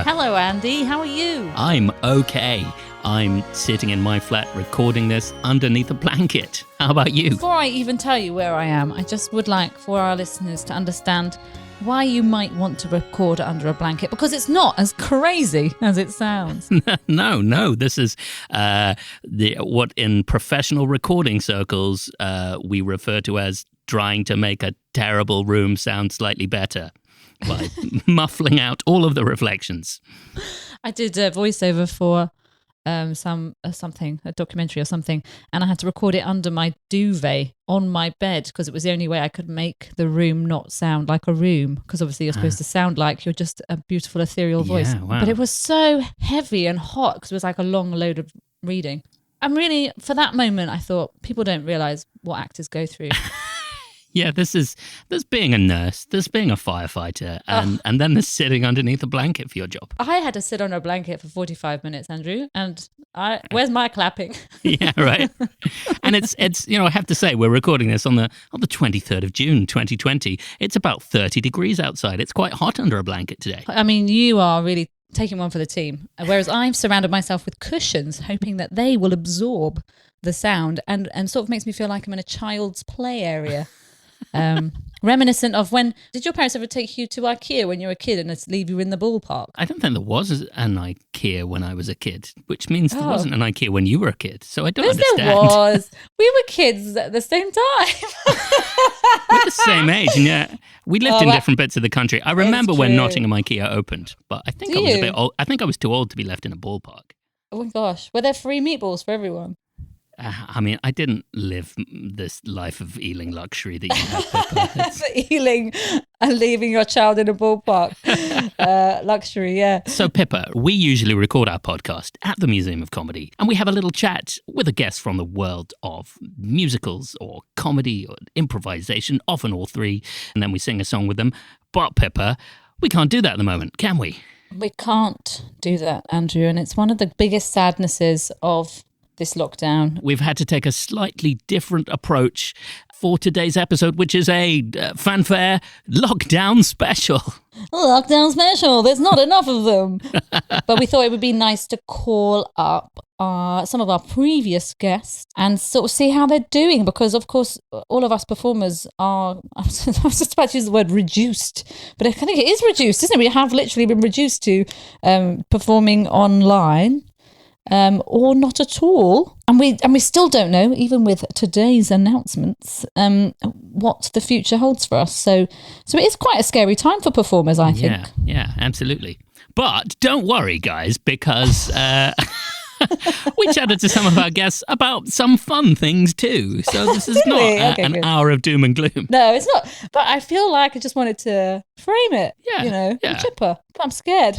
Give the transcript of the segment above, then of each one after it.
Pippa. Hello, Andy. How are you? I'm okay. I'm sitting in my flat recording this underneath a blanket. How about you? Before I even tell you where I am, I just would like for our listeners to understand why you might want to record under a blanket, because it's not as crazy as it sounds. No. This is what in professional recording circles we refer to as trying to make a terrible room sound slightly better by muffling out all of the reflections. I did a voiceover for a documentary or something, and I had to record it under my duvet on my bed because it was the only way I could make the room not sound like a room, because obviously you're supposed to sound like you're just a beautiful ethereal voice. Yeah, wow. But it was so heavy and hot because it was like a long load of reading. I'm really, for that moment, I thought people don't realise what actors go through. Yeah, there's being a nurse, there's being a firefighter, and then there's sitting underneath a blanket for your job. I had to sit on a blanket for 45 minutes, Andrew, and where's my clapping? Yeah, right. And it's I have to say, we're recording this on the 23rd of June, 2020. It's about 30 degrees outside. It's quite hot under a blanket today. I mean, you are really taking one for the team, whereas I've surrounded myself with cushions, hoping that they will absorb the sound, and sort of makes me feel like I'm in a child's play area. Reminiscent of when did your parents ever take you to IKEA when you were a kid and just leave you in the ballpark? I don't think there was an IKEA when I was a kid, which means there wasn't an IKEA when you were a kid. So I don't understand. There was. We were kids at the same time. We're the same age, and yeah, we lived in different bits of the country. I remember when Nottingham IKEA opened, but I think I was a bit old. I think I was too old to be left in a ballpark. Oh my gosh, were there free meatballs for everyone? I mean, I didn't live this life of Ealing luxury that you have, Pippa. Ealing and leaving your child in a ballpark. Luxury, yeah. So, Pippa, we usually record our podcast at the Museum of Comedy, and we have a little chat with a guest from the world of musicals or comedy or improvisation, often all three, and then we sing a song with them. But, Pippa, we can't do that at the moment, can we? We can't do that, Andrew, and it's one of the biggest sadnesses of this lockdown. We've had to take a slightly different approach for today's episode, which is a fanfare lockdown special. Lockdown special. There's not enough of them. But we thought it would be nice to call up some of our previous guests and sort of see how they're doing, because of course all of us performers are, I was just about to use the word reduced, but I think it is reduced, isn't it? We have literally been reduced to performing online. Or not at all. And we still don't know, even with today's announcements, what the future holds for us. So it is quite a scary time for performers, I think. Yeah, absolutely. But don't worry, guys, because we chatted to some of our guests about some fun things too. So this is not an hour of doom and gloom. No, it's not. But I feel like I just wanted to frame it. Chipper. I'm scared.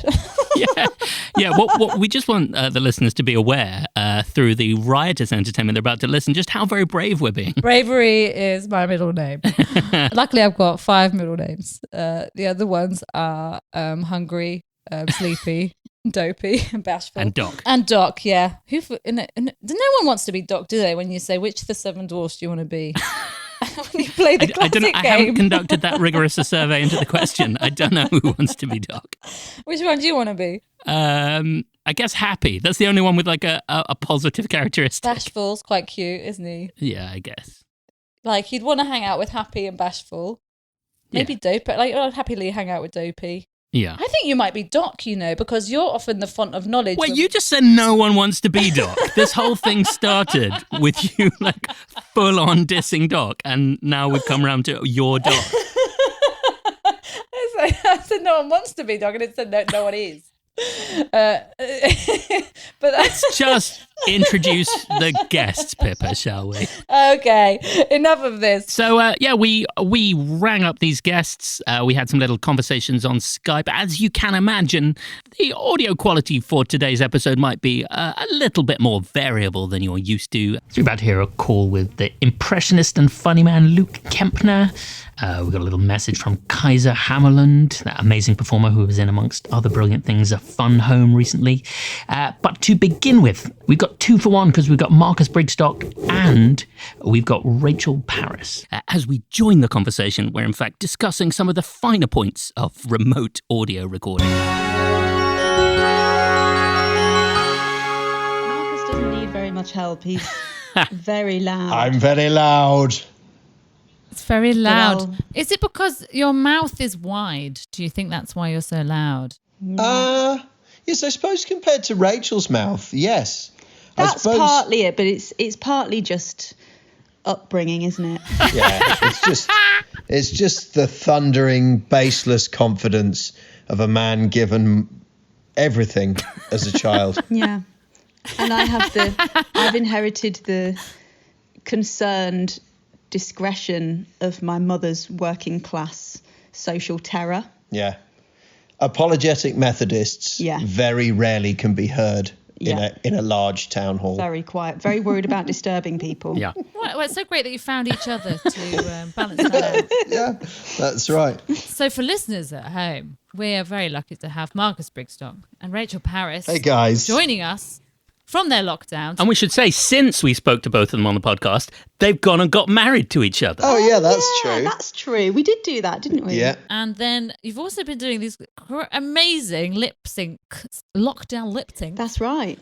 Yeah. What we just want the listeners to be aware through the riotous entertainment they're about to listen, just how very brave we're being. Bravery is my middle name. Luckily, I've got 5 middle names. The other ones are Hungry, Sleepy, Dopey, Bashful. And Doc, yeah. No one wants to be Doc, do they, when you say, which of the 7 dwarfs do you want to be? When you play the classic game. I haven't conducted that rigorous a survey into the question. I don't know who wants to be Doc. Which one do you want to be? I guess Happy. That's the only one with like a positive characteristic. Bashful's quite cute, isn't he? Yeah, I guess. Like, you'd want to hang out with Happy and Bashful. Maybe Dopey. Like, I'd happily hang out with Dopey. Yeah. I think you might be Doc, because you're often the font of knowledge. Wait, you just said no one wants to be Doc. This whole thing started with you like full on dissing Doc, and now we've come around to your Doc. I said no one wants to be Doc, and it said no one is. But let's just introduce the guests, Pippa, shall we? Okay, enough of this. So we rang up these guests. We had some little conversations on Skype. As you can imagine, the audio quality for today's episode might be a little bit more variable than you're used to. So you're about to hear a call with the impressionist and funny man Sooz Kempner. We got a little message from Kaiser Hammarlund, that amazing performer who was in, amongst other brilliant things, A Fun Home recently. But to begin with, we've got 2 for 1 because we've got Marcus Brigstocke and we've got Rachel Parris. As we join the conversation, we're in fact discussing some of the finer points of remote audio recording. Marcus doesn't need very much help. He's very loud. I'm very loud. It's very loud. Well- Is it because your mouth is wide? Do you think that's why you're so loud? Yes, I suppose compared to Rachel's mouth, yes. That's partly it, but it's partly just upbringing, isn't it? Yeah, it's just the thundering, baseless confidence of a man given everything as a child. Yeah. And I've inherited the concerned discretion of my mother's working class social terror. Yeah. Apologetic Methodists very rarely can be heard in a large town hall. Very quiet, very worried about disturbing people. Yeah. Well, it's so great that you found each other to balance that out. Yeah, that's right. So for listeners at home, we are very lucky to have Marcus Brigstocke and Rachel Parris Hey, guys. joining us from their lockdowns. And we should say, since we spoke to both of them on the podcast, they've gone and got married to each other. Oh, yeah, that's true. That's true. We did do that, didn't we? Yeah. And then you've also been doing these amazing lip sync, lockdown lip sync. That's right.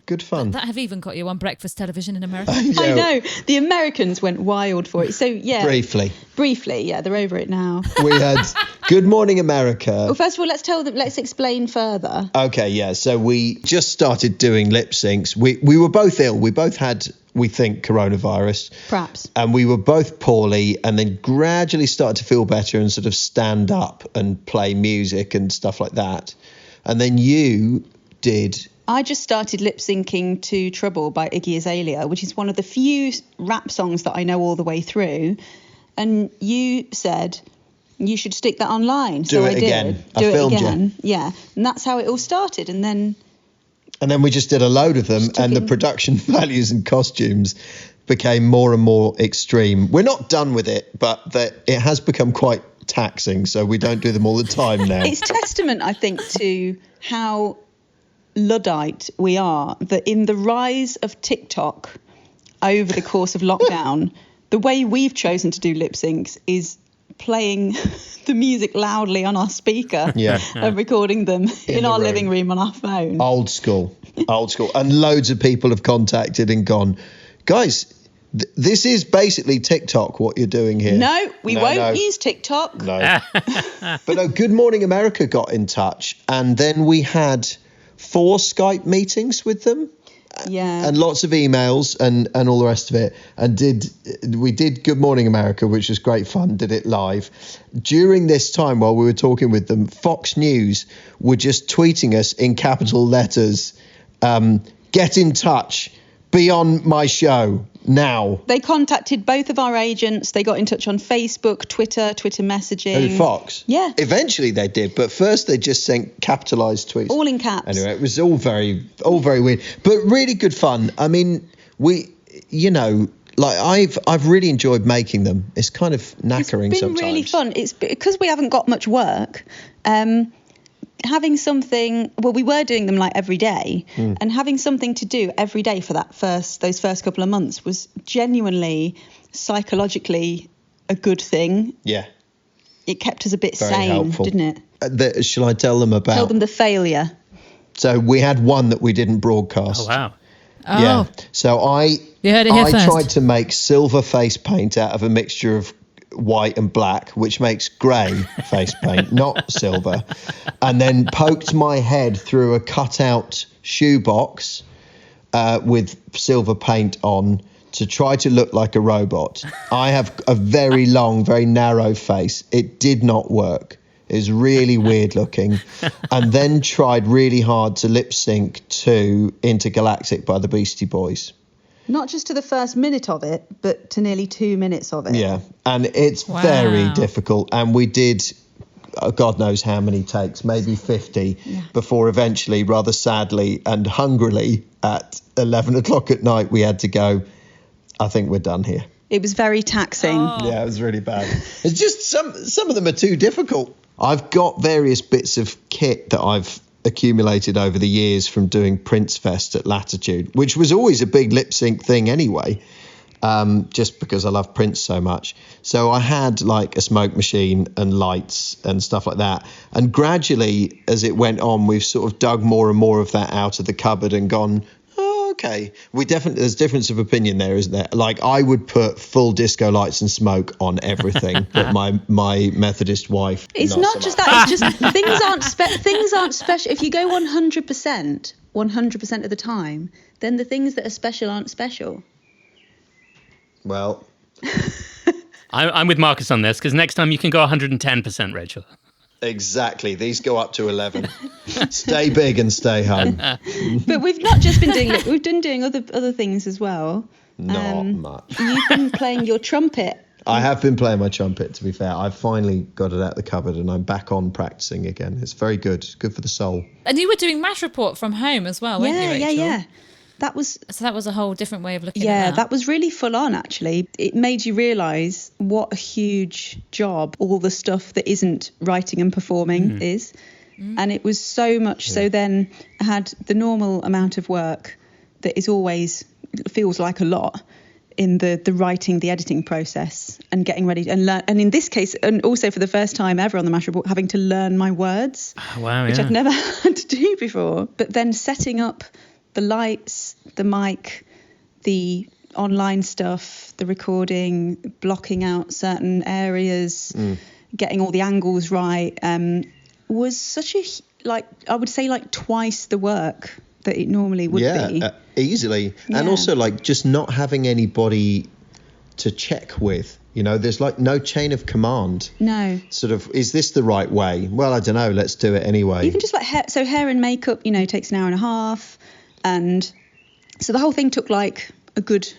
Good fun. That have even got you on breakfast television in America. Yeah, I know. The Americans went wild for it. So, yeah. Briefly. Yeah, they're over it now. We had Good Morning America. Well, first of all, let's explain further. Okay, yeah. So we just started doing lip syncs. We were both ill. We both had, we think, coronavirus. Perhaps. And we were both poorly and then gradually started to feel better and sort of stand up and play music and stuff like that. And then you did... I just started lip syncing to Trouble by Iggy Azalea, which is one of the few rap songs that I know all the way through. And you said you should stick that online. Do it again. I filmed you. Yeah. And that's how it all started. And then we just did a load of them, and the production values and costumes became more and more extreme. We're not done with it, but it has become quite taxing, so we don't do them all the time now. It's testament, I think, to how Luddite we are, that in the rise of TikTok over the course of lockdown, the way we've chosen to do lip syncs is playing the music loudly on our speaker and recording them in our living room on our phone. Old school. And loads of people have contacted and gone, guys, this is basically TikTok, what you're doing here. No, we won't use TikTok. No. But no, Good Morning America got in touch, and then we had 4 Skype meetings with them. Yeah. And lots of emails and all the rest of it. And we did Good Morning America, which was great fun, did it live. During this time, while we were talking with them, Fox News were just tweeting us in capital letters, get in touch, be on my show now. They contacted both of our agents. They got in touch on Facebook, Twitter messaging. Fox? Yeah. Eventually they did, but first they just sent capitalised tweets. All in caps. Anyway, it was all very weird, but really good fun. I mean, I've really enjoyed making them. It's kind of knackering sometimes. It's been really fun. It's because we haven't got much work. Having something, we were doing them like every day, and having something to do every day for those first couple of months was genuinely psychologically a good thing. Yeah. It kept us a bit very sane, helpful. didn't it? Shall I tell them about? Tell them the failure. So we had one that we didn't broadcast. Oh, wow. Yeah. So I tried to make silver face paint out of a mixture of white and black, which makes grey face paint, not silver, and then poked my head through a cutout shoebox with silver paint on to try to look like a robot. I have a very long, very narrow face. It did not work. It was really weird looking. And then tried really hard to lip sync to Intergalactic by the Beastie Boys. Not just to the first minute of it, but to nearly 2 minutes of it. Yeah, and it's very difficult. And we did, God knows how many takes, maybe 50, before eventually, rather sadly and hungrily, at 11 o'clock at night, we had to go, I think we're done here. It was very taxing. Yeah, it was really bad. It's just some of them are too difficult. I've got various bits of kit that I've accumulated over the years from doing Prince Fest at Latitude, which was always a big lip sync thing anyway. just because I love Prince so much. So I had like a smoke machine and lights and stuff like that. And gradually, as it went on, we've sort of dug more and more of that out of the cupboard and gone, oh, okay. There's difference of opinion there, isn't there? Like I would put full disco lights and smoke on everything, but my Methodist wife. It's not just that. It's just things aren't special. If you go 100% of the time, then the things that are special aren't special. Well, I'm with Marcus on this because next time you can go 110%, Rachel. Exactly. These go up to 11. Stay big and stay home. But we've not just been doing it. We've been doing other things as well. Not much. You've been playing your trumpet. I have been playing my trumpet, to be fair. I've finally got it out of the cupboard and I'm back on practicing again. It's very good. It's good for the soul. And you were doing Match Report from home as well, weren't you, Rachel? Yeah. That was a whole different way of looking at that. Yeah, that was really full on, actually. It made you realise what a huge job all the stuff that isn't writing and performing is. And it was so much. So then I had the normal amount of work that is always feels like a lot in the writing, the editing process and getting ready and learn. And in this case, and also for the first time ever on the Match Report, having to learn my words, which I'd never had to do before. But then setting up the lights, the mic, the online stuff, the recording, blocking out certain areas, getting all the angles right, was such I would say twice the work that it normally would be. Easily. Yeah. And also just not having anybody to check with. You know, there's no chain of command. No. Sort of, is this the right way? Well, I don't know. Let's do it anyway. Even just hair and makeup, takes an hour and a half. And so the whole thing took a good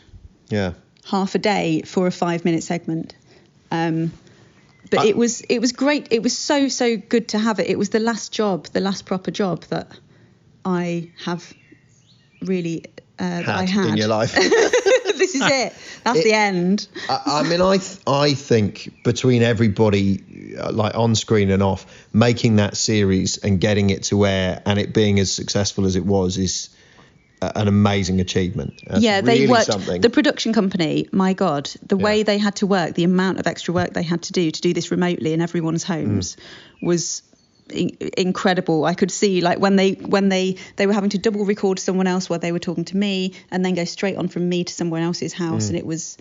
half a day for a 5-minute segment. But it was great. It was so good to have it. It was the last proper job that I have really I had in your life. This is it. That's the end. I think between everybody, on screen and off, making that series and getting it to air and it being as successful as it was is an amazing achievement. That's they worked. Something. The production company, my God, the way they had to work, the amount of extra work they had to do this remotely in everyone's homes was incredible. I could see when they were having to double record someone else while they were talking to me and then go straight on from me to someone else's house, and it was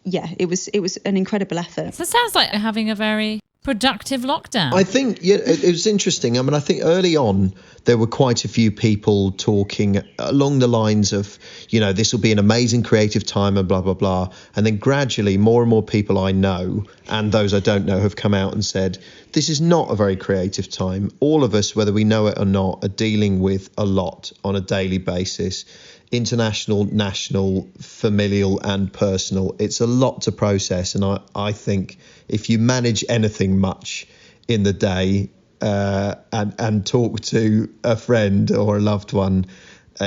an incredible effort. So it sounds like having a very productive lockdown. I think it was interesting. I think early on there were quite a few people talking along the lines of, this will be an amazing creative time and blah, blah, blah. And then gradually more and more people I know and those I don't know have come out and said, this is not a very creative time. All of us, whether we know it or not, are dealing with a lot on a daily basis. International, national, familial and personal. It's a lot to process. And I think if you manage anything much in the day and talk to a friend or a loved one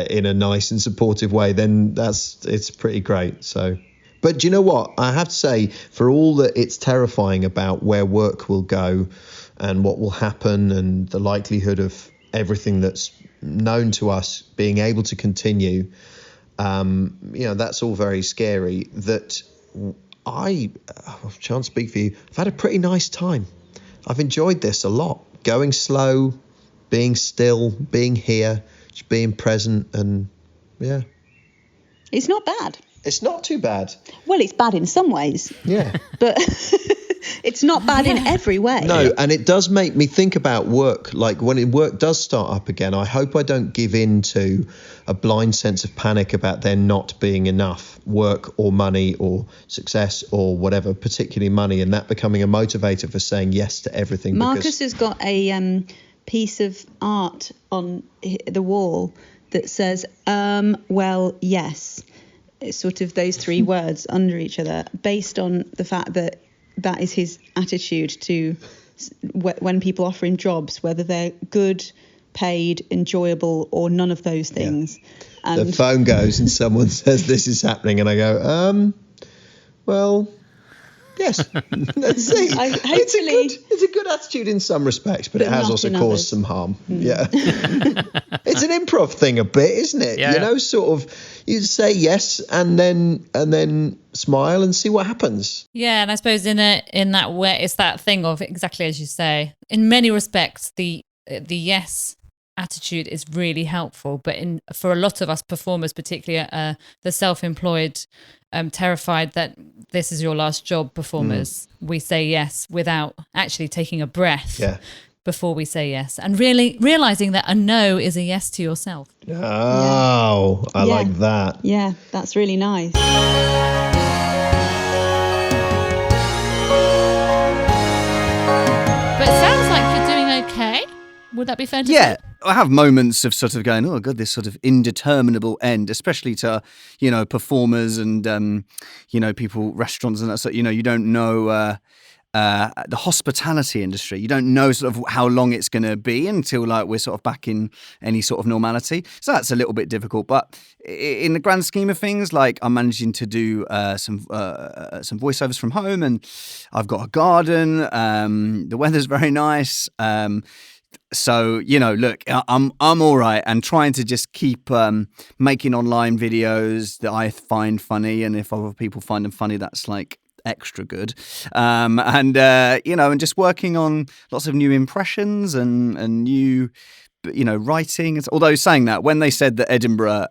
in a nice and supportive way, then it's pretty great. So, but do you know what? I have to say, for all that it's terrifying about where work will go and what will happen and the likelihood of everything that's known to us being able to continue, that's all very scary. That I can't speak for you. I've had a pretty nice time. I've enjoyed this a lot. Going slow, being still, being here, just being present, and it's not bad. It's not too bad. Well, it's bad in some ways. Yeah. But it's not bad in every way. No, and it does make me think about work. When work does start up again, I hope I don't give in to a blind sense of panic about there not being enough work or money or success or whatever, particularly money, and that becoming a motivator for saying yes to everything. Marcus has got a piece of art on the wall that says, well, yes. It's sort of those three words under each other, based on the fact that is his attitude to when people offer him jobs, whether they're good, paid, enjoyable, or none of those things. Yeah. And the phone goes and someone says this is happening, and I go, well, Yes. Let's see. It's a good attitude in some respects, but it has also caused some harm. Yeah. It's an improv thing a bit, isn't it? Yeah. You know, sort of you say yes and then smile and see what happens. Yeah, and I suppose in that way, it's that thing of exactly as you say. In many respects, the yes attitude is really helpful, but for a lot of us performers, particularly the self-employed, terrified that this is your last job performers, we say yes without actually taking a breath before we say yes, and really realizing that a no is a yes to yourself. Oh, I like that. Yeah, that's really nice. But it sounds like you're doing okay. Would that be fair to say? Yeah, I have moments of sort of going, oh God, this sort of indeterminable end, especially to, performers and, people, restaurants and that sort. You don't know the hospitality industry. You don't know sort of how long it's going to be until we're sort of back in any sort of normality. So that's a little bit difficult. But in the grand scheme of things, I'm managing to do some voiceovers from home, and I've got a garden. The weather's very nice. So, look, I'm all right, and trying to just keep making online videos that I find funny. And if other people find them funny, that's extra good. And just working on lots of new impressions and new, writing. Although saying that, when they said that Edinburgh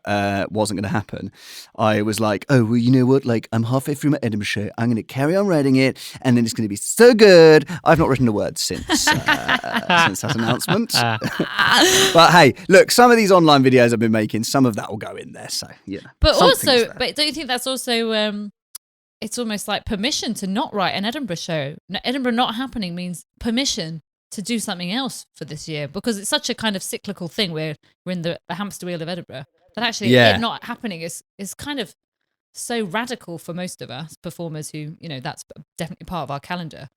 wasn't going to happen, I was like, oh, well, you know what? I'm halfway through my Edinburgh show. I'm going to carry on writing it, and then it's going to be so good. I've not written a word since that announcement. But hey, look, some of these online videos I've been making, some of that will go in there. So, But also, but don't you think that's also... it's almost like permission to not write an Edinburgh show. Edinburgh not happening means permission to do something else for this year, because it's such a kind of cyclical thing where we're in the hamster wheel of Edinburgh. But actually, it not happening is kind of so radical for most of us performers who, that's definitely part of our calendar.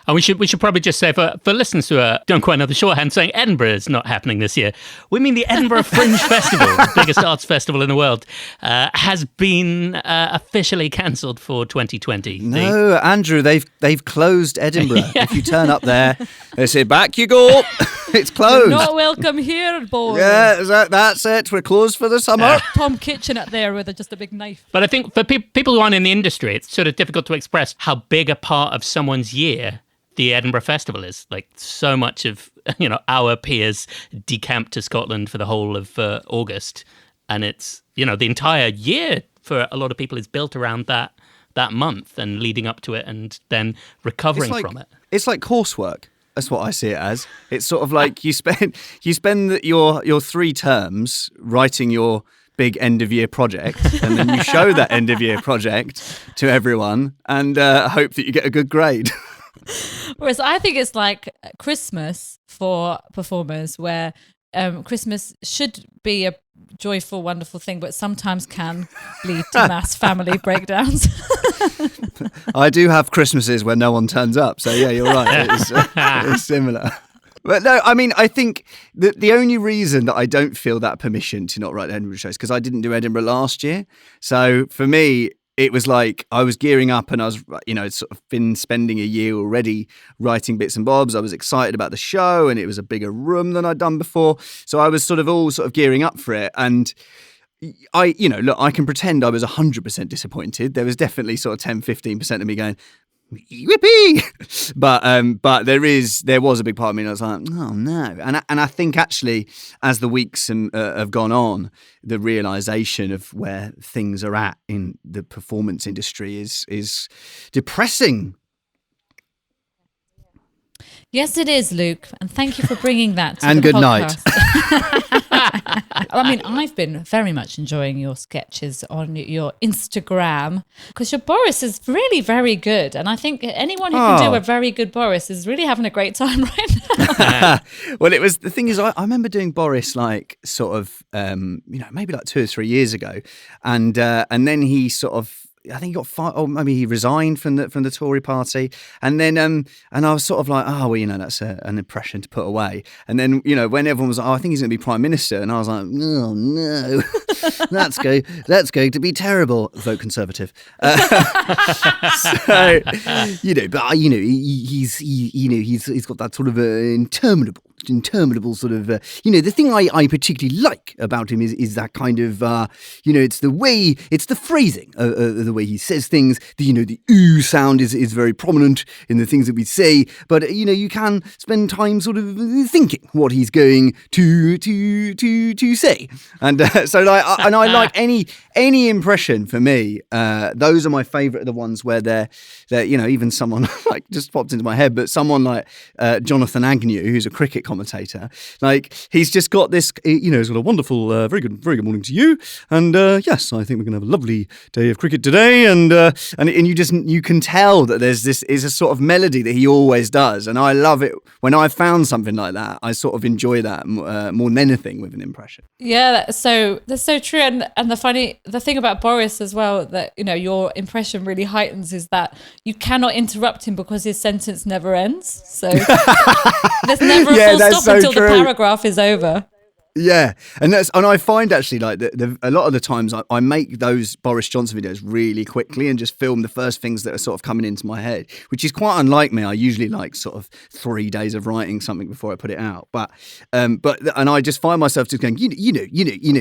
And we should probably just say for listeners who don't quite know the shorthand, saying Edinburgh is not happening this year, we mean the Edinburgh Fringe Festival, the biggest arts festival in the world, has been officially cancelled for 2020. No, Andrew, they've closed Edinburgh. If you turn up there, they say, back you go. It's closed. You're not welcome here, boy. Yeah, that's it. We're closed for the summer. Tom Kitchen up there with just a big knife. But I think for people who aren't in the industry, it's sort of difficult to express how big a part of someone's year the Edinburgh Festival is. So much of our peers decamp to Scotland for the whole of August, and it's the entire year for a lot of people is built around that month and leading up to it, and then recovering from it. It's like coursework. That's what I see it as. It's sort of like you spend your 3 terms writing your big end of year project, and then you show that end of year project to everyone and hope that you get a good grade. Whereas I think it's like Christmas for performers, where Christmas should be a joyful, wonderful thing, but sometimes can lead to mass family breakdowns. I do have Christmases where no one turns up, so yeah, you're right. It's similar. But no, I mean, I think that the only reason that I don't feel that permission to not write Edinburgh shows is because I didn't do Edinburgh last year. So for me, it was like I was gearing up, and I was, sort of been spending a year already writing bits and bobs. I was excited about the show, and it was a bigger room than I'd done before. So I was sort of gearing up for it. And I can pretend I was 100% disappointed. There was definitely sort of 10, 15% of me going, yippee! But there was a big part of me, and I was like, oh no. And I think actually, as the weeks have gone on, the realization of where things are at in the performance industry is depressing. Yes, it is, Luke, and thank you for bringing that to and the good podcast. Night. I mean, I've been very much enjoying your sketches on your Instagram, because your Boris is really very good, and I think anyone who can do a very good Boris is really having a great time right now. Well, the thing is, I remember doing Boris maybe 2 or 3 years ago, and then he sort of I think he got fired, or maybe he resigned from the Tory party. And then, and I was sort of like, oh, well, you know, that's an impression to put away. And then, you know, when everyone was like, oh, I think he's going to be Prime Minister. And I was like, oh, no, that's going to be terrible. Vote Conservative. So, you know, but, you know, he's got that sort of interminable sort of, you know, the thing I particularly like about him is that kind of, you know, it's the phrasing of the way he says things. You know, the ooh sound is very prominent in the things that we say, but, you know, you can spend time sort of thinking what he's going to say. And so like, I like any impression for me. Those are my favourite, the ones where they're, you know, even someone like just popped into my head, but someone like Jonathan Agnew, who's a cricket commentator, like he's just got this, you know, he's got a wonderful, very good morning to you, and yes, I think we're going to have a lovely day of cricket today, and you can tell that there's this is a sort of melody that he always does, and I love it when I found something like that. I sort of enjoy that more than anything with an impression. Yeah, that's so true, and the thing about Boris as well, that, you know, your impression really heightens, is that you cannot interrupt him because his sentence never ends. So there's never a full stop until the paragraph is over. Yeah, and I find actually like a lot of the times I make those Boris Johnson videos really quickly and just film the first things that are sort of coming into my head, which is quite unlike me. I usually like sort of 3 days of writing something before I put it out. But I just find myself just going, you know,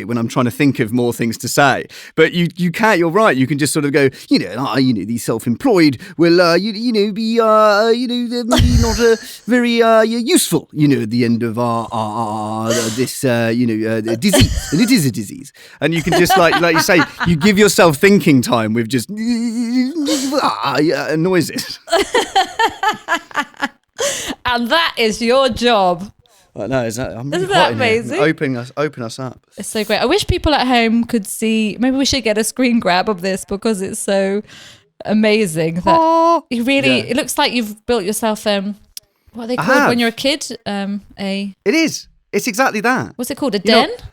when I'm trying to think of more things to say. But you can't. You're right. You can just sort of go, you know, these self-employed will, you know, be, they're maybe not very useful, you know, at the end of our this. Disease, and it is a disease, and you can just like you say, you give yourself thinking time with just noises, and that is your job. I know, isn't that amazing? Open us up. It's so great. I wish people at home could see. Maybe we should get a screen grab of this, because it's so amazing that you really. Yeah. It looks like you've built yourself. What are they called when you're a kid? It is. It's exactly that. What's it called? A den? You know,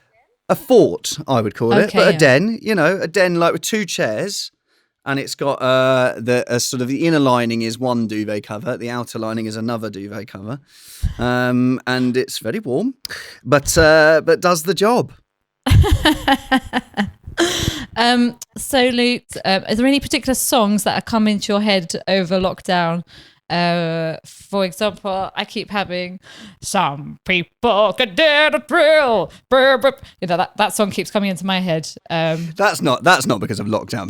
a fort, I would call it. But a den, you know, a den like with 2 chairs, and it's got sort of the inner lining is one duvet cover, the outer lining is another duvet cover, and it's very warm, but does the job. So Luke, are there any particular songs that are coming to your head over lockdown? For example, I keep having "Some People Can Dare to Drill." You know, that song keeps coming into my head. That's not because of lockdown.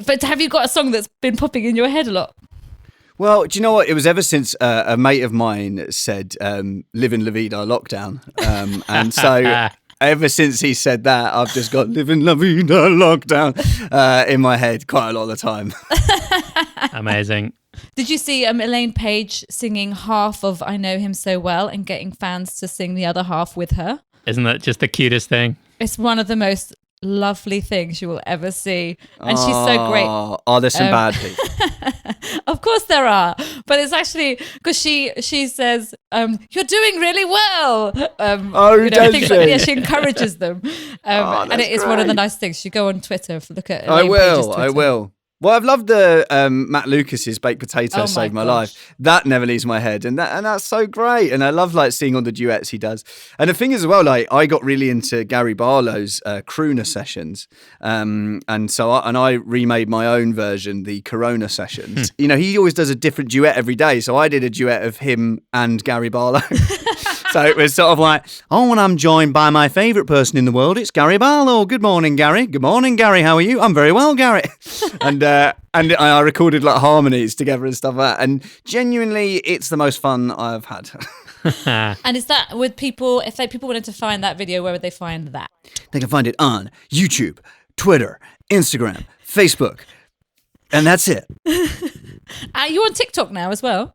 But have you got a song that's been popping in your head a lot? Well, do you know what? It was ever since a mate of mine said "Livin' La Vida Lockdown," and so. Ever since he said that, I've just got "Livin' La Vida Lockdown" in my head quite a lot of the time. Amazing. Did you see Elaine Page singing half of "I Know Him So Well" and getting fans to sing the other half with her? Isn't that just the cutest thing? It's one of the most lovely things you will ever see, and she's so great. Oh, there's some bad people. Of course there are, but it's actually because she says, "You're doing really well." Does she? Yeah, she encourages them, and it is one of the nice things. You go on Twitter, look at. I will. Well, I've loved the Matt Lucas's baked potato "Saved My Life." That never leaves my head, and that's so great. And I love like seeing all the duets he does. And the thing is as well, like I got really into Gary Barlow's crooner sessions, and I remade my own version, the Corona sessions. You know, he always does a different duet every day, so I did a duet of him and Gary Barlow. So it was sort of like, and I'm joined by my favourite person in the world. It's Gary Barlow. Good morning, Gary. Good morning, Gary. How are you? I'm very well, Gary. And I recorded like harmonies together and stuff like that. And genuinely, it's the most fun I've had. And is that with people, if people wanted to find that video, where would they find that? They can find it on YouTube, Twitter, Instagram, Facebook. And that's it. Are you on TikTok now as well?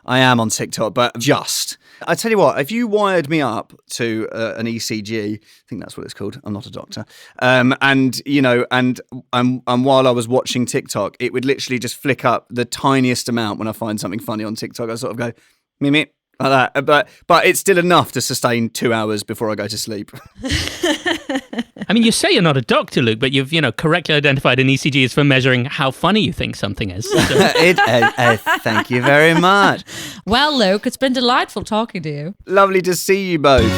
I am on TikTok, but just. I tell you what, if you wired me up to an ECG, I think that's what it's called. I'm not a doctor. And you know, and while I was watching TikTok, it would literally just flick up the tiniest amount when I find something funny on TikTok. I sort of go, me, Like that. But it's still enough to sustain 2 hours before I go to sleep. I mean, you say you're not a doctor, Luke, but you've, correctly identified an ECG is for measuring how funny you think something is. So. Thank you very much. Well, Luke, it's been delightful talking to you. Lovely to see you both.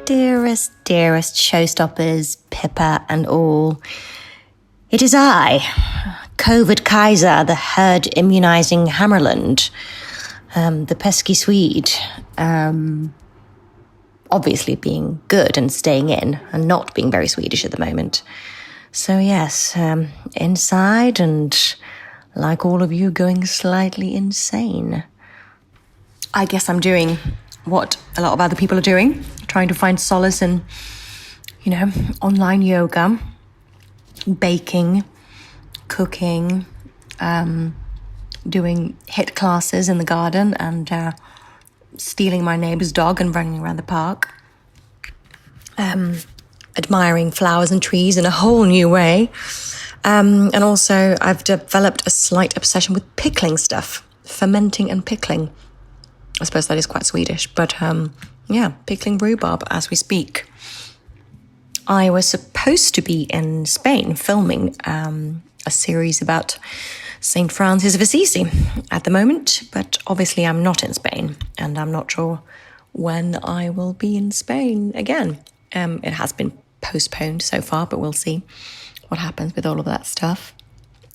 Dearest, dearest Showstoppers, Pippa and all. It is I, COVID Kaiser, the herd immunising Hammarlund, the pesky Swede, obviously being good and staying in and not being very Swedish at the moment. So yes, inside and like all of you going slightly insane. I guess I'm doing what a lot of other people are doing, trying to find solace in, online yoga, baking, cooking, doing HIIT classes in the garden and stealing my neighbour's dog and running around the park. Admiring flowers and trees in a whole new way. And also I've developed a slight obsession with pickling stuff, fermenting and pickling. I suppose that is quite Swedish, but pickling rhubarb as we speak. I was supposed to be in Spain filming a series about St. Francis of Assisi at the moment, but obviously I'm not in Spain and I'm not sure when I will be in Spain again. It has been postponed so far, but we'll see what happens with all of that stuff.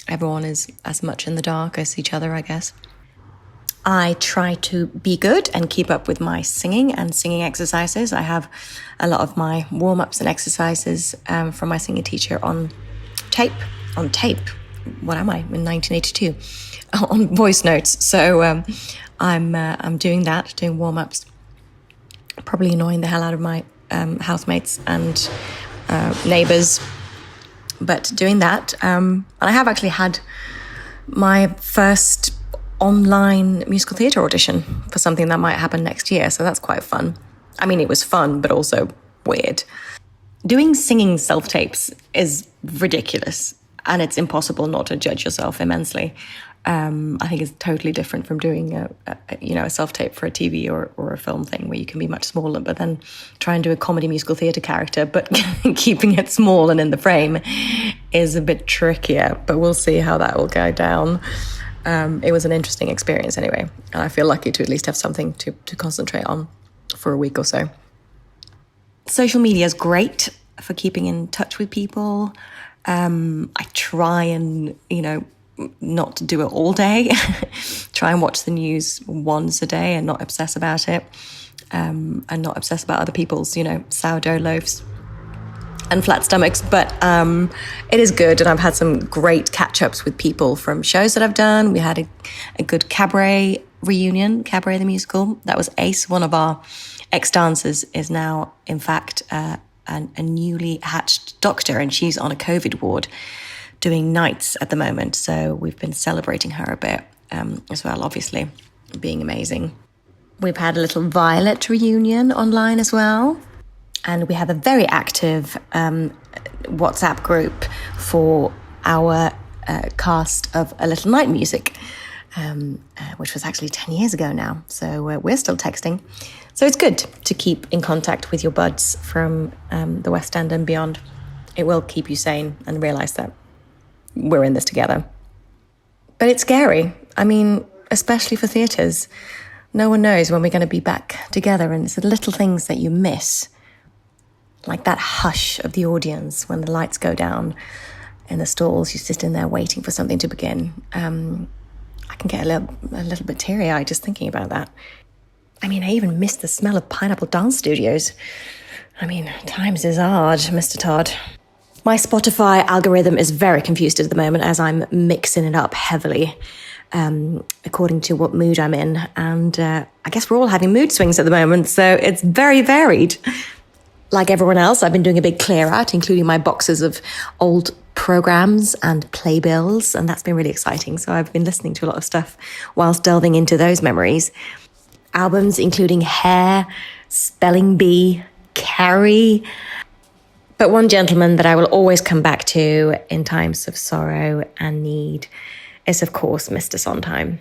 Everyone is as much in the dark as each other, I guess. I try to be good and keep up with my singing and singing exercises. I have a lot of my warm-ups and exercises from my singing teacher on tape. What am I, in 1982? On voice notes. So I'm doing that, doing warm-ups. Probably annoying the hell out of my housemates and neighbours. But doing that. And I have actually had my first online musical theatre audition for something that might happen next year, so that's quite fun. I mean, it was fun, but also weird. Doing singing self-tapes is ridiculous, and it's impossible not to judge yourself immensely. I think it's totally different from doing a self-tape for a TV or a film thing where you can be much smaller, but then try and do a comedy musical theatre character, but keeping it small and in the frame is a bit trickier, but we'll see how that will go down. It was an interesting experience anyway, and I feel lucky to at least have something to concentrate on for a week or so. Social media is great for keeping in touch with people. I try and, not do it all day. Try and watch the news once a day and not obsess about it, and not obsess about other people's, sourdough loaves and flat stomachs, but it is good, and I've had some great catch-ups with people from shows that I've done. We had a good cabaret reunion, Cabaret the Musical. That was Ace, one of our ex-dancers, is now, in fact, a newly hatched doctor, and she's on a COVID ward doing nights at the moment, so we've been celebrating her a bit as well, obviously, being amazing. We've had a little Violet reunion online as well. And we have a very active WhatsApp group for our cast of A Little Night Music, which was actually 10 years ago now. So we're still texting. So it's good to keep in contact with your buds from the West End and beyond. It will keep you sane and realise that we're in this together. But it's scary. I mean, especially for theatres. No one knows when we're going to be back together, and it's the little things that you miss. Like that hush of the audience when the lights go down in the stalls, you sit in there waiting for something to begin. I can get a little bit teary-eyed just thinking about that. I mean, I even miss the smell of Pineapple Dance Studios. I mean, times is hard, Mr. Todd. My Spotify algorithm is very confused at the moment as I'm mixing it up heavily, according to what mood I'm in. And I guess we're all having mood swings at the moment, so it's very varied. Like everyone else, I've been doing a big clear out, including my boxes of old programs and playbills, and that's been really exciting. So I've been listening to a lot of stuff whilst delving into those memories. Albums including Hair, Spelling Bee, Carrie. But one gentleman that I will always come back to in times of sorrow and need is, of course, Mr. Sondheim.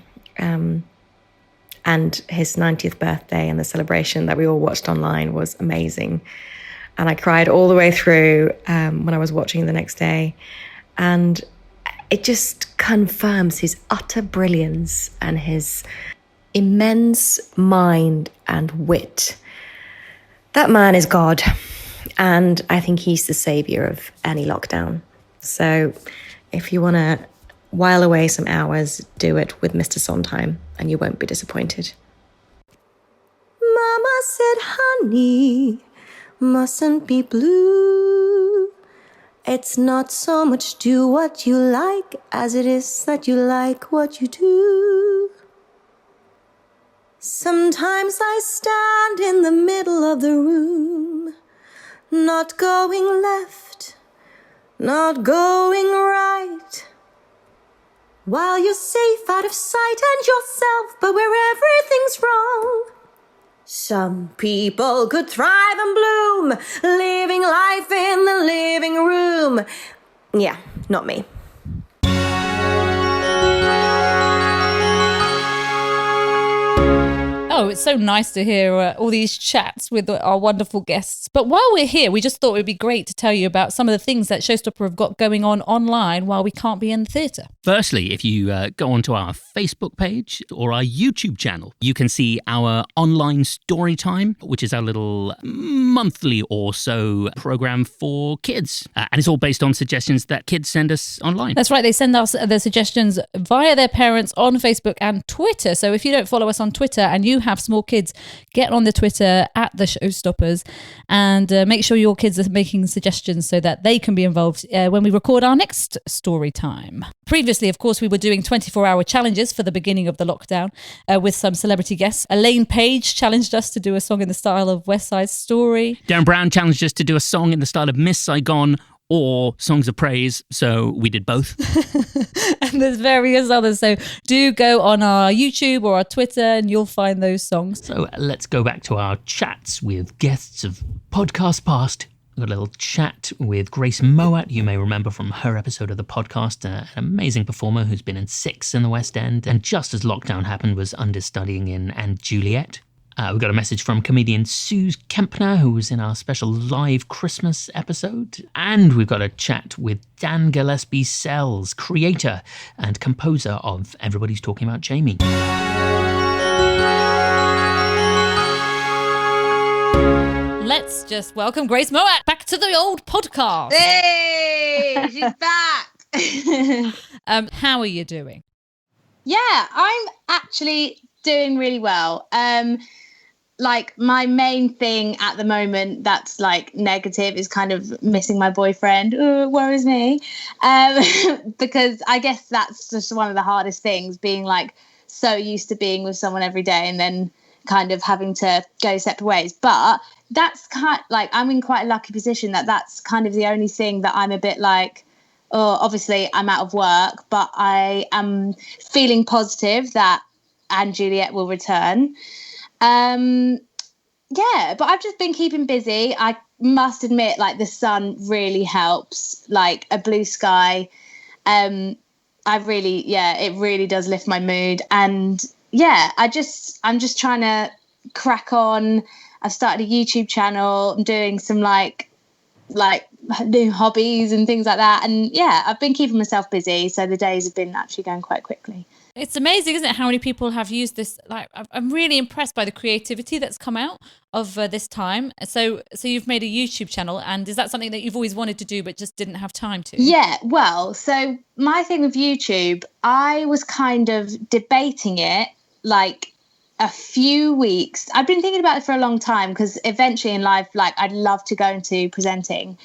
And his 90th birthday and the celebration that we all watched online was amazing. And I cried all the way through when I was watching the next day. And it just confirms his utter brilliance and his immense mind and wit. That man is God. And I think he's the savior of any lockdown. So if you want to while away some hours, do it with Mr. Sondheim, and you won't be disappointed. Mama said, honey, mustn't be blue. It's not so much do what you like as it is that you like what you do. Sometimes I stand in the middle of the room, not going left, not going right, while you're safe out of sight and yourself, but where everything's wrong. Some people could thrive and bloom, living life in the living room. Yeah, not me. Oh, it's so nice to hear all these chats with our wonderful guests. But while we're here, we just thought it would be great to tell you about some of the things that Showstopper have got going on online while we can't be in the theatre. Firstly, if you go onto our Facebook page or our YouTube channel, you can see our online story time, which is our little monthly or so program for kids. And it's all based on suggestions that kids send us online. That's right. They send us their suggestions via their parents on Facebook and Twitter. So if you don't follow us on Twitter and you have small kids, get on the Twitter at the Showstoppers and make sure your kids are making suggestions so that they can be involved when we record our next story time. Previously, of course, we were doing 24-hour challenges for the beginning of the lockdown with some celebrity guests. Elaine Page challenged us to do a song in the style of West Side Story. Darren Brown challenged us to do a song in the style of Miss Saigon or Songs of Praise, so we did both. And there's various others, so do go on our YouTube or our Twitter and you'll find those songs. So let's go back to our chats with guests of podcasts past. We've got a little chat with Grace Mouat, you may remember from her episode of the podcast, an amazing performer who's been in 6 in the West End, and just as lockdown happened was understudying in And Juliet. We got a message from comedian Sooz Kempner, who was in our special live Christmas episode. And we've got a chat with Dan Gillespie Sells, creator and composer of Everybody's Talking About Jamie. Let's just welcome Grace Mouat back to the old podcast. Hey, she's back. How are you doing? Yeah, I'm actually doing really well. Like my main thing at the moment that's like negative is kind of missing my boyfriend. Oh, worries me. Because I guess that's just one of the hardest things, being like so used to being with someone every day and then kind of having to go separate ways. But that's kind of like, I'm in quite a lucky position that that's kind of the only thing that I'm a bit like, oh, obviously I'm out of work, but I am feeling positive that And Juliet will return. Yeah, but I've just been keeping busy. I must admit, like the sun really helps, like a blue sky. It really does lift my mood. And yeah, I'm just trying to crack on. I've started a YouTube channel. I'm doing some like new hobbies and things like that. And yeah, I've been keeping myself busy. So the days have been actually going quite quickly. It's amazing, isn't it, how many people have used this? Like, I'm really impressed by the creativity that's come out of this time. So you've made a YouTube channel, and is that something that you've always wanted to do but just didn't have time to? Yeah, well, so my thing with YouTube, I was kind of debating it like a few weeks. I've been thinking about it for a long time because eventually in life, like I'd love to go into presenting.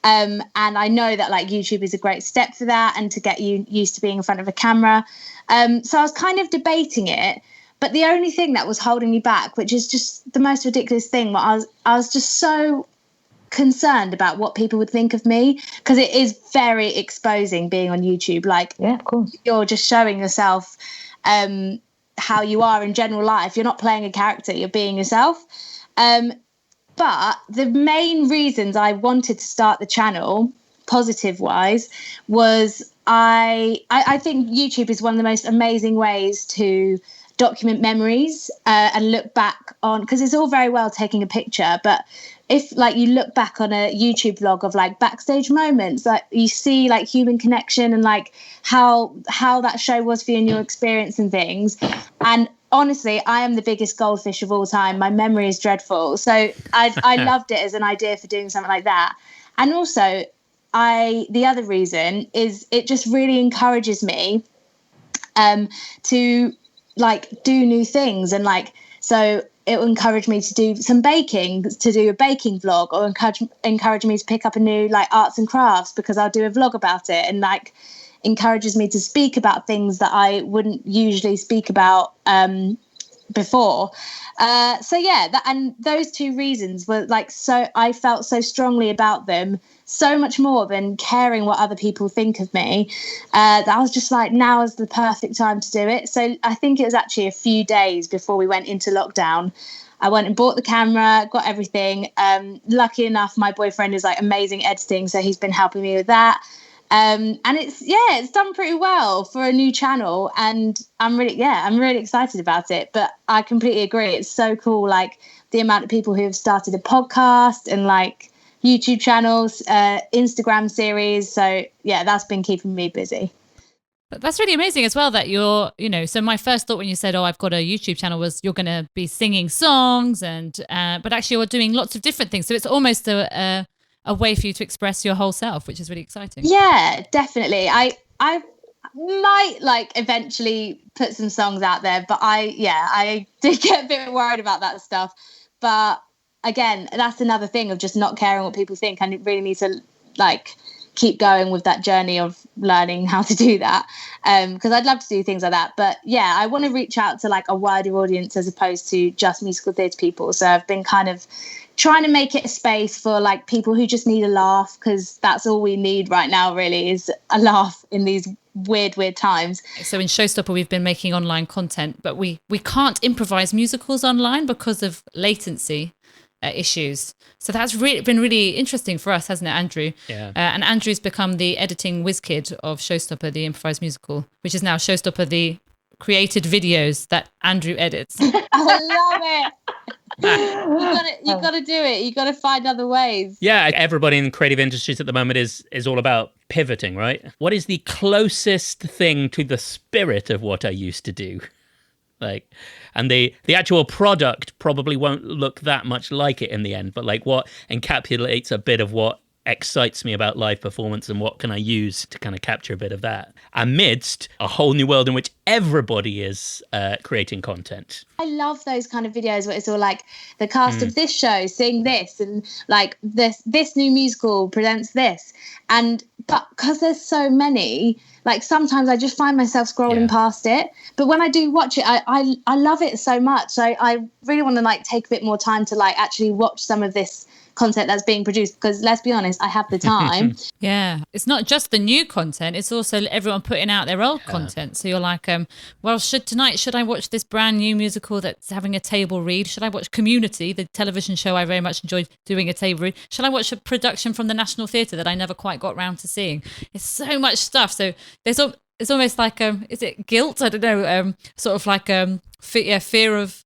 And I know that like YouTube is a great step for that and to get you used to being in front of a camera. So I was kind of debating it, but the only thing that was holding me back, which is just the most ridiculous thing, I was just so concerned about what people would think of me, because it is very exposing being on YouTube. Like, yeah, of course, you're just showing yourself how you are in general life. You're not playing a character, you're being yourself. But the main reasons I wanted to start the channel, positive-wise, was I think YouTube is one of the most amazing ways to document memories and look back on, because it's all very well taking a picture, but if like you look back on a YouTube vlog of like backstage moments, like you see like human connection and like how that show was for you and your experience and things. And honestly, I am the biggest goldfish of all time. My memory is dreadful. So I loved it as an idea for doing something like that. And also the other reason is it just really encourages me to like do new things, and like, so it will encourage me to do some baking, to do a baking vlog, or encourage me to pick up a new like arts and crafts because I'll do a vlog about it, and like encourages me to speak about things that I wouldn't usually speak about before. So yeah, and those two reasons were like, so I felt so strongly about them, so much more than caring what other people think of me, that I was just like, now is the perfect time to do it. So I think it was actually a few days before we went into lockdown. I went and bought the camera, got everything. Lucky enough, my boyfriend is like amazing editing, so he's been helping me with that. And it's done pretty well for a new channel, and I'm really excited about it. But I completely agree, it's so cool, like the amount of people who have started a podcast and like YouTube channels, Instagram series. So yeah, that's been keeping me busy. That's really amazing as well that you're, so my first thought when you said, I've got a YouTube channel, was you're going to be singing songs but actually you're doing lots of different things. So it's almost a way for you to express your whole self, which is really exciting. Yeah, definitely. I might like eventually put some songs out there, but I did get a bit worried about that stuff. But again, that's another thing of just not caring what people think. And really need to like keep going with that journey of learning how to do that. Because I'd love to do things like that. But yeah, I want to reach out to like a wider audience as opposed to just musical theatre people. So I've been kind of trying to make it a space for like people who just need a laugh, because that's all we need right now really, is a laugh in these weird times. So in Showstopper we've been making online content, but we can't improvise musicals online because of latency issues. So that's been really interesting for us, hasn't it, Andrew? Yeah. And Andrew's become the editing whiz kid of Showstopper, the improvised musical, which is now Showstopper, the created videos that Andrew edits. I love it. You got to do it. You got to find other ways. Yeah, everybody in creative industries at the moment is all about pivoting, right? What is the closest thing to the spirit of what I used to do? Like, and the actual product probably won't look that much like it in the end, but like what encapsulates a bit of what excites me about live performance, and what can I use to kind of capture a bit of that amidst a whole new world in which everybody is creating content. I love those kind of videos where it's all like the cast of this show sing this, and like this new musical presents this, but because there's so many, like sometimes I just find myself scrolling past it. But when I do watch it, I love it so much. So I really want to like take a bit more time to like actually watch some of this content that's being produced, because let's be honest, I have the time. Yeah, it's not just the new content, it's also everyone putting out their old content. So you're like, well, should I watch this brand new musical that's having a table read? Should I watch Community, the television show I very much enjoyed doing a table read? Should I watch a production from the National Theatre that I never quite got round to seeing? It's so much stuff. So it's almost like is it guilt? I don't know, sort of like fear of.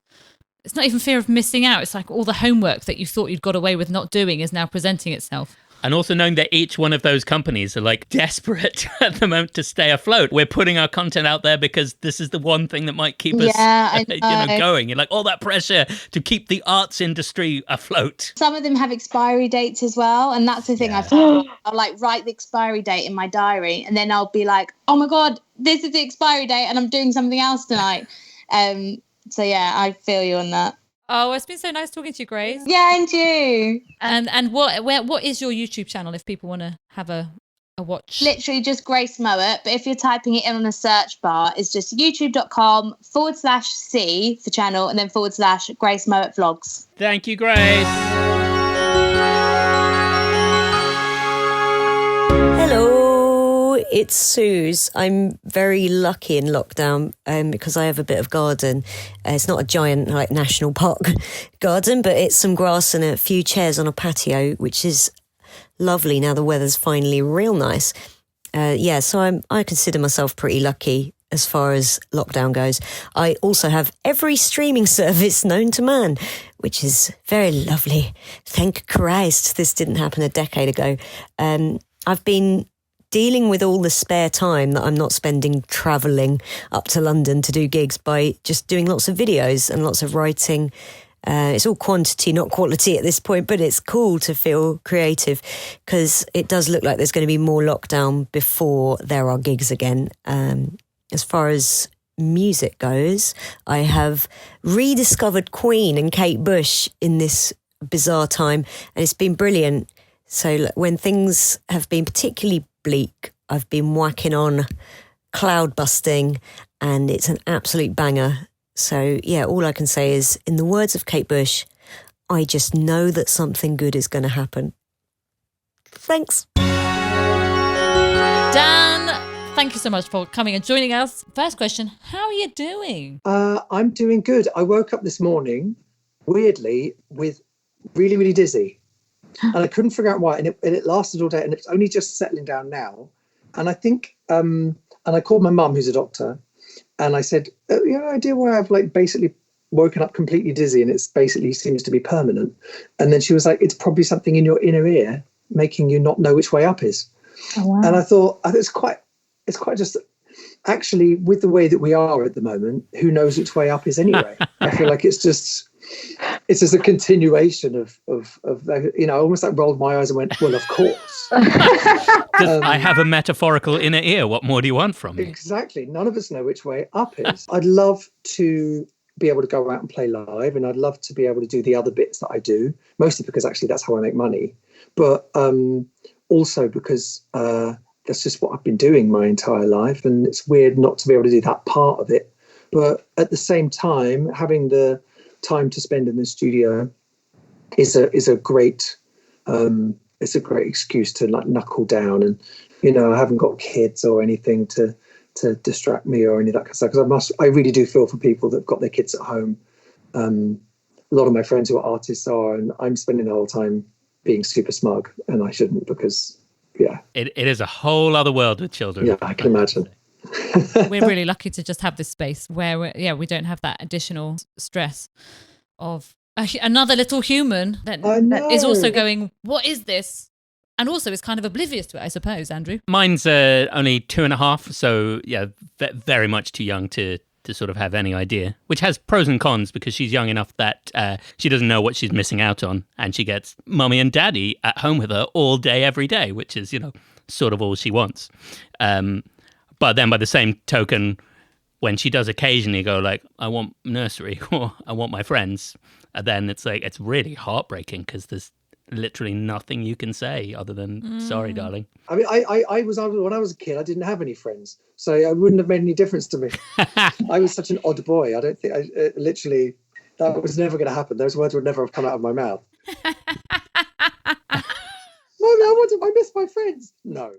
It's not even fear of missing out. It's like all the homework that you thought you'd got away with not doing is now presenting itself. And also knowing that each one of those companies are like desperate at the moment to stay afloat. We're putting our content out there because this is the one thing that might keep us going. You're like all that pressure to keep the arts industry afloat. Some of them have expiry dates as well. And that's the thing I found. I'll like write the expiry date in my diary, and then I'll be like, oh my God, this is the expiry date and I'm doing something else tonight. So yeah, I feel you on that. Oh, it's been so nice talking to you, Grace. Yeah, and you. And what is your YouTube channel if people want to have a watch? Literally just Grace Mouat, but if you're typing it in on a search bar, it's just youtube.com/C for channel and then /Grace Mouat vlogs. Thank you, Grace. Hello, it's Sooz. I'm very lucky in lockdown because I have a bit of garden. It's not a giant like national park garden, but it's some grass and a few chairs on a patio, which is lovely now the weather's finally real nice. So I consider myself pretty lucky as far as lockdown goes. I also have every streaming service known to man, which is very lovely. Thank Christ this didn't happen a decade ago. I've been dealing with all the spare time that I'm not spending travelling up to London to do gigs by just doing lots of videos and lots of writing. It's all quantity, not quality at this point, but it's cool to feel creative because it does look like there's going to be more lockdown before there are gigs again. As far as music goes, I have rediscovered Queen and Kate Bush in this bizarre time, and it's been brilliant. So when things have been particularly bleak, I've been whacking on Cloud Busting, and it's an absolute banger. So yeah, all I can say is, in the words of Kate Bush, I just know that something good is going to happen. Thanks. Dan, thank you so much for coming and joining us. First question, how are you doing? I'm doing good. I woke up this morning, weirdly, with really, really dizzy. And I couldn't figure out why. And it lasted all day. And it's only just settling down now. And I think, and I called my mum, who's a doctor, and I said, you have no idea why I've basically woken up completely dizzy and it's basically seems to be permanent. And then she was like, it's probably something in your inner ear making you not know which way up is. Oh, wow. And I thought, it's quite just actually with the way that we are at the moment, who knows which way up is anyway? I feel like it's just a continuation of almost like rolled my eyes and went, well, of course. I have a metaphorical inner ear. What more do you want from me? Exactly. None of us know which way up is. I'd love to be able to go out and play live, and I'd love to be able to do the other bits that I do, mostly because actually that's how I make money. But also because that's just what I've been doing my entire life, and it's weird not to be able to do that part of it. But at the same time, having the time to spend in the studio is a great excuse to knuckle down. And I haven't got kids or anything to distract me or any of that kind of stuff, because I really do feel for people that've got their kids at home. A lot of my friends who are artists are, and I'm spending the whole time being super smug, and I shouldn't, because it is a whole other world with children. Yeah, I can imagine. We're really lucky to just have this space where we don't have that additional stress of another little human that is also going, what is this? And also is kind of oblivious to it, I suppose, Andrew. Mine's only 2.5, so very much too young to sort of have any idea, which has pros and cons, because she's young enough that she doesn't know what she's missing out on, and she gets mummy and daddy at home with her all day, every day, which is, sort of all she wants. But then by the same token, when she does occasionally go like, I want nursery or I want my friends, then it's like, it's really heartbreaking, because there's literally nothing you can say other than sorry, darling. I mean, I was when I was a kid, I didn't have any friends, so it wouldn't have made any difference to me. I was such an odd boy. I don't think literally that was never going to happen. Those words would never have come out of my mouth. I miss my friends. No.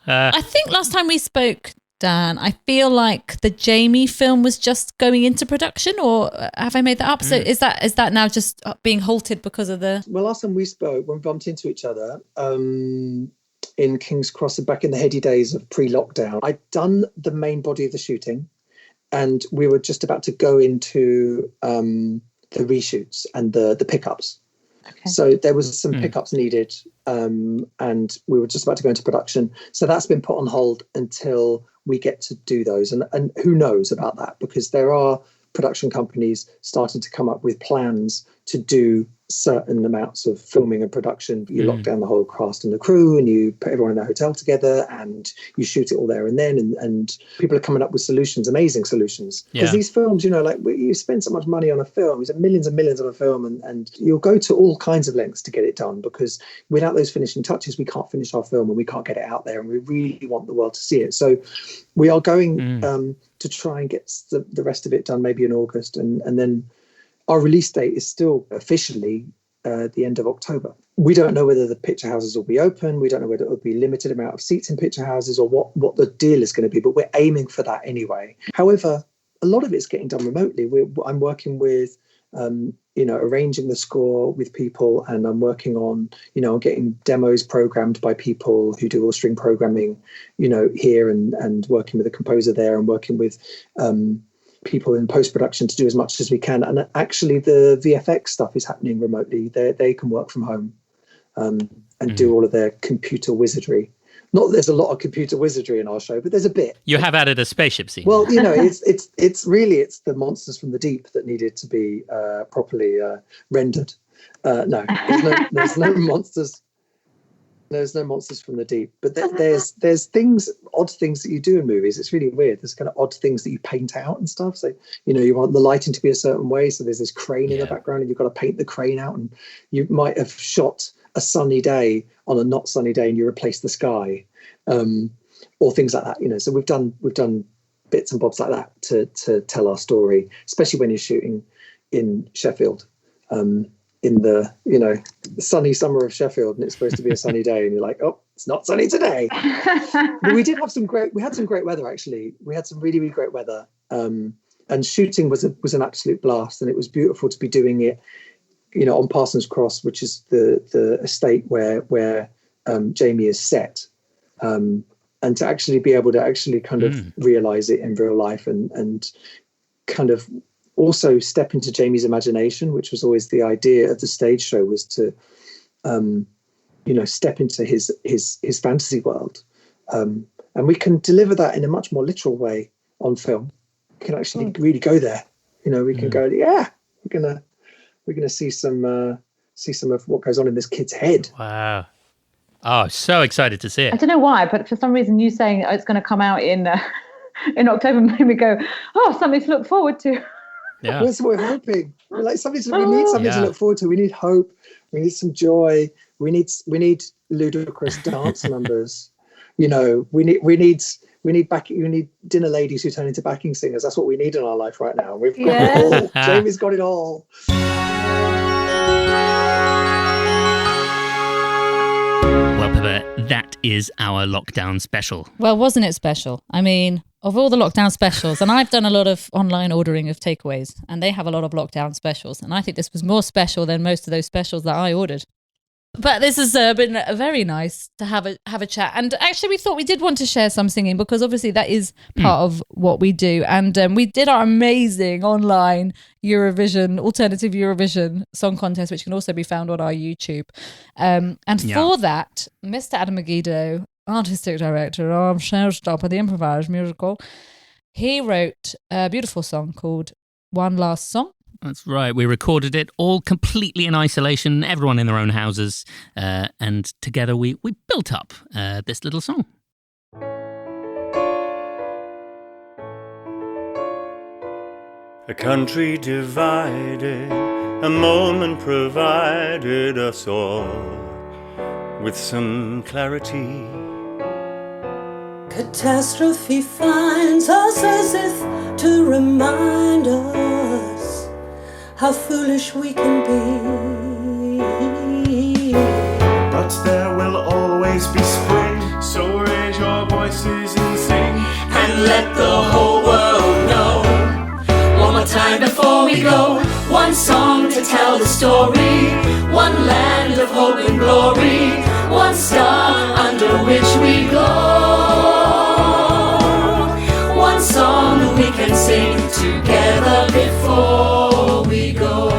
I think last time we spoke, Dan, I feel like the Jamie film was just going into production, or have I made that up? So is that now just being halted because of the... Well, last time we spoke, when we bumped into each other in King's Cross, back in the heady days of pre-lockdown, I'd done the main body of the shooting, and we were just about to go into the reshoots and the pickups. Okay. So there was some pickups needed, and we were just about to go into production. So that's been put on hold until we get to do those. And who knows about that, because there are production companies starting to come up with plans to do certain amounts of filming and production. You lock down the whole cast and the crew, and you put everyone in a hotel together, and you shoot it all there and then. And people are coming up with solutions, amazing solutions. Because these films, you spend so much money on a film, it's millions and millions on a film, and you'll go to all kinds of lengths to get it done, because without those finishing touches, we can't finish our film and we can't get it out there, and we really want the world to see it. So we are going to try and get the rest of it done maybe in August, and then our release date is still officially the end of October. We don't know whether the picture houses will be open. We don't know whether it will be limited amount of seats in picture houses, or what the deal is going to be, but we're aiming for that anyway. However, a lot of it's getting done remotely. I'm working with arranging the score with people, and I'm working on, getting demos programmed by people who do all string programming, here, and working with a composer there, and working with people in post-production to do as much as we can. And actually the VFX stuff is happening remotely. They can work from home and do all of their computer wizardry. Not that there's a lot of computer wizardry in our show, but there's a bit. You have added a spaceship scene. Well, it's really the monsters from the deep that needed to be properly rendered. No, there's no monsters. There's no monsters from the deep, but there's odd things that you do in movies. It's really weird. There's kind of odd things that you paint out and stuff. So, you want the lighting to be a certain way. So there's this crane in the background, and you've got to paint the crane out. And you might have shot a sunny day on a not sunny day, and you replace the sky, or things like that. So we've done bits and bobs like that to tell our story, especially when you're shooting in Sheffield. In the sunny summer of Sheffield, and it's supposed to be a sunny day, and you're like, oh, it's not sunny today. But we had some great weather, actually. We had some really, really great weather, and shooting was an absolute blast, and it was beautiful to be doing it on Parsons Cross, which is the estate where Jamie is set, and to actually be able to actually kind of realize it in real life, and kind of also step into Jamie's imagination, which was always the idea of the stage show, was to, step into his fantasy world. And we can deliver that in a much more literal way on film. We can actually really go there. We can go, we're gonna see some of what goes on in this kid's head. Wow. Oh, so excited to see it. I don't know why, but for some reason you saying it's going to come out in October made me go, something to look forward to. Yeah. That's what we're hoping. We're like we need something to look forward to. We need hope. We need some joy. We need ludicrous dance numbers. We need dinner ladies who turn into backing singers. That's what we need in our life right now. We've got it all. Jamie's got it all. Well, Pippa, that is our lockdown special. Well, wasn't it special? I mean, of all the lockdown specials, and I've done a lot of online ordering of takeaways, and they have a lot of lockdown specials, and I think this was more special than most of those specials that I ordered. But this has been very nice to have a chat, and actually we thought we did want to share some singing, because obviously that is part of what we do, and we did our amazing online alternative Eurovision song contest, which can also be found on our YouTube, and for that, Mr. Adam Megiddo, artistic director of Showstoppers, the improvised musical, he wrote a beautiful song called One Last Song. That's right. We recorded it all completely in isolation, everyone in their own houses, and together we built up this little song. A country divided, a moment provided us all with some clarity. Catastrophe finds us as if to remind us how foolish we can be. But there will always be spring, so raise your voices and sing, and let the whole world know. One more time before we go, one song to tell the story, one land of hope and glory, one star under which we go. One song that we can sing together before we go.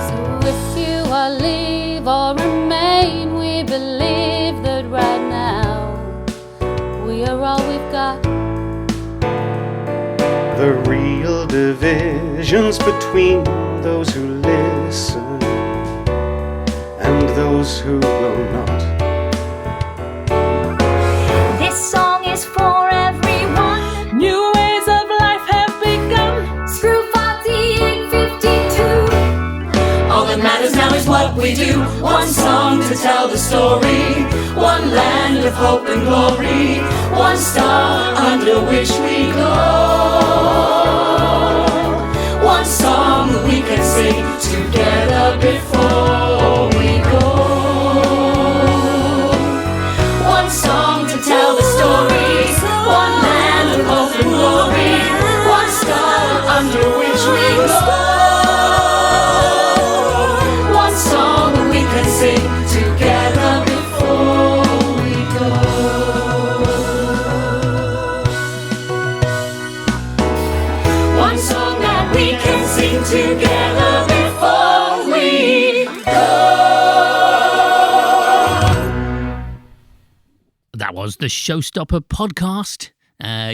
So if you are leave or remain, we believe that right now we are all we've got. The real divisions between those who listen and those who will not. This song is for everyone. New ways of life have begun. Screw 4852. All that matters now is what we do. One song to tell the story, one land of hope and glory, one star under which we go. One song that we can sing together before we go. One song to tell the story, one land of hope and glory, one star we can sing together before we go. That was the Showstopper podcast.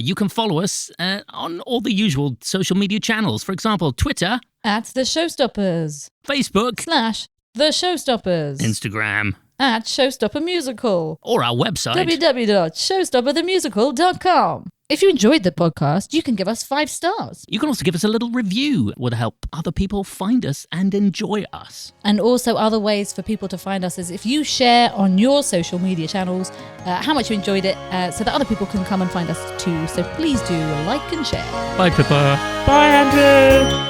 You can follow us on all the usual social media channels. For example, Twitter at The Showstoppers. Facebook / The Showstoppers. Instagram at Showstopper Musical. Or our website www.showstopperthemusical.com. If you enjoyed the podcast, you can give us 5 stars. You can also give us a little review. It would help other people find us and enjoy us. And also other ways for people to find us is if you share on your social media channels how much you enjoyed it so that other people can come and find us too. So please do like and share. Bye, Pippa. Bye, Andrew.